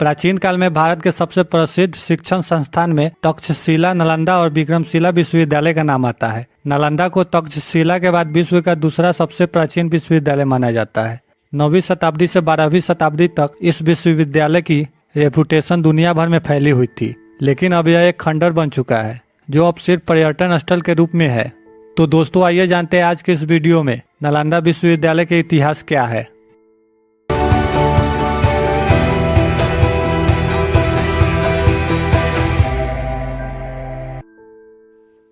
प्राचीन काल में भारत के सबसे प्रसिद्ध शिक्षण संस्थान में तक्षशिला, नालंदा और विक्रमशिला विश्वविद्यालय का नाम आता है। नालंदा को तक्षशिला के बाद विश्व का दूसरा सबसे प्राचीन विश्वविद्यालय माना जाता है। 9वीं शताब्दी से 12वीं शताब्दी तक इस विश्वविद्यालय की रेपुटेशन दुनिया भर में फैली हुई थी, लेकिन अब यह एक खंडर बन चुका है जो अब सिर्फ पर्यटन स्थल के रूप में है। तो दोस्तों, आइए जानते हैं आज के इस वीडियो में नालंदा विश्वविद्यालय के इतिहास क्या है।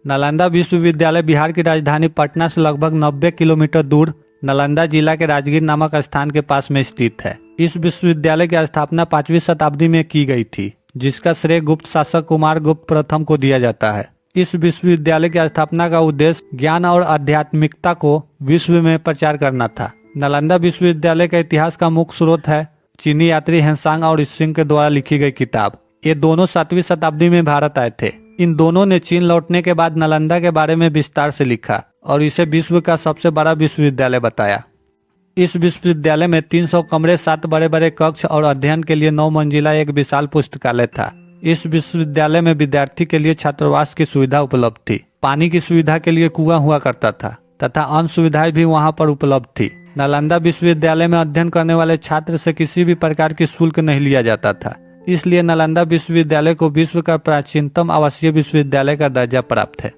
नालंदा विश्वविद्यालय बिहार की राजधानी पटना से लगभग 90 किलोमीटर दूर नालंदा जिला के राजगीर नामक स्थान के पास में स्थित है। इस विश्वविद्यालय की स्थापना 5वीं शताब्दी में की गई थी, जिसका श्रेय गुप्त शासक कुमार गुप्त प्रथम को दिया जाता है। इस विश्वविद्यालय की स्थापना का उद्देश्य ज्ञान और आध्यात्मिकता को विश्व में प्रचार करना था। नालंदा विश्वविद्यालय का इतिहास का मुख्य स्रोत है चीनी यात्री हेनसांग और त्सिंग के द्वारा लिखी गई किताब। ये दोनों 7वीं शताब्दी में भारत आए थे। इन दोनों ने चीन लौटने के बाद नालंदा के बारे में विस्तार से लिखा और इसे विश्व का सबसे बड़ा विश्वविद्यालय बताया। इस विश्वविद्यालय में 300 कमरे, 7 बड़े बड़े कक्ष और अध्ययन के लिए 9 मंजिला एक विशाल पुस्तकालय था। इस विश्वविद्यालय में विद्यार्थी के लिए छात्रावास की सुविधा उपलब्ध थी। पानी की सुविधा के लिए कुआं हुआ करता था तथा अन्य सुविधाएं भी वहां पर उपलब्ध थी। नालंदा विश्वविद्यालय में अध्ययन करने वाले छात्र से किसी भी प्रकार की शुल्क नहीं लिया जाता था, इसलिए नालंदा विश्वविद्यालय को विश्व का प्राचीनतम आवासीय विश्वविद्यालय का दर्जा प्राप्त है।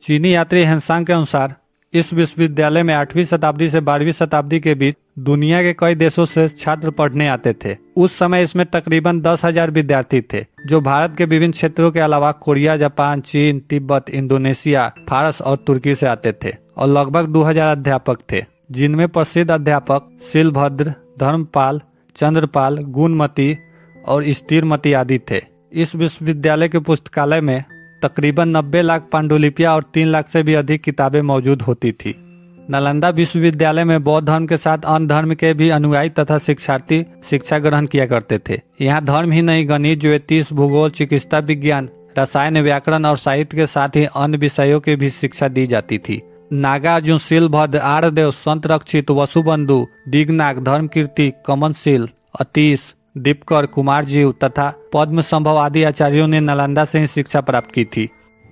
चीनी यात्री हेनसांग के अनुसार इस विश्वविद्यालय में 8वीं शताब्दी से 12वीं शताब्दी के बीच दुनिया के कई देशों से छात्र पढ़ने आते थे। उस समय इसमें तकरीबन 10,000 विद्यार्थी थे, जो भारत के विभिन्न क्षेत्रों के अलावा कोरिया, जापान, चीन, तिब्बत, इंडोनेशिया, फारस और तुर्की से आते थे, और लगभग 2000 अध्यापक थे, जिनमें प्रसिद्ध अध्यापक शिलभद्र, धर्मपाल, चंद्रपाल, गुणमती और स्थिरमती आदि थे। इस विश्वविद्यालय के पुस्तकालय में तकरीबन 90 लाख पांडुलिपियां और 3 लाख से भी अधिक किताबें मौजूद होती थी। नालंदा विश्वविद्यालय में बौद्ध धर्म के साथ अन्य धर्म के भी अनुयायी तथा शिक्षार्थी शिक्षा ग्रहण किया करते थे। यहाँ धर्म ही नहीं, गणित, ज्योतिष, भूगोल, चिकित्सा विज्ञान, रसायन, व्याकरण और साहित्य के साथ ही अन्य विषयों की भी शिक्षा दी जाती थी। नागार्जुन, शिलभद्र, आर्यदेव, संत रक्षित, वसुबंधु, दिगनाग, धर्मकीर्ति, कमनशील, अतीश, दीपकर, कुमारजीव तथा पद्म संभव आदि आचार्यों ने नालंदा से ही शिक्षा प्राप्त की थी।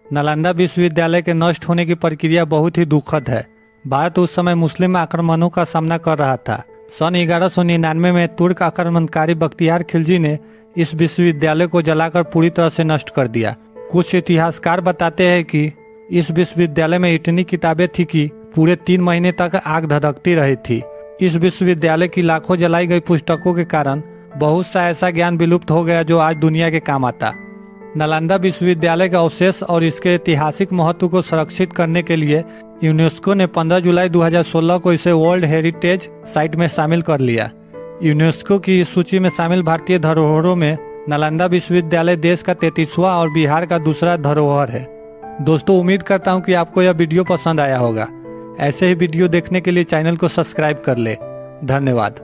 नालंदा विश्वविद्यालय के नष्ट होने की प्रक्रिया बहुत ही दुखद है। भारत उस समय मुस्लिम आक्रमणों का सामना कर रहा था। सन 1199 में तुर्क आक्रमणकारी बख्तियार खिलजी ने इस विश्वविद्यालय को जलाकर पूरी तरह से नष्ट कर दिया। कुछ इतिहासकार बताते हैं कि इस विश्वविद्यालय में इतनी किताबें थी कि पूरे 3 महीने तक आग धधकती रही थी। इस विश्वविद्यालय की लाखों जलाई गई पुस्तकों के कारण बहुत सा ऐसा ज्ञान विलुप्त हो गया जो आज दुनिया के काम आता। नालंदा विश्वविद्यालय के अवशेष और इसके ऐतिहासिक महत्व को संरक्षित करने के लिए यूनेस्को ने 15 जुलाई 2016 को इसे वर्ल्ड हेरिटेज साइट में शामिल कर लिया। यूनेस्को की इस सूची में शामिल भारतीय धरोहरों में नालंदा विश्वविद्यालय देश का 33वां और बिहार का दूसरा धरोहर है। दोस्तों, उम्मीद करता हूँ कि आपको यह वीडियो पसंद आया होगा। ऐसे ही वीडियो देखने के लिए चैनल को सब्सक्राइब कर ले। धन्यवाद।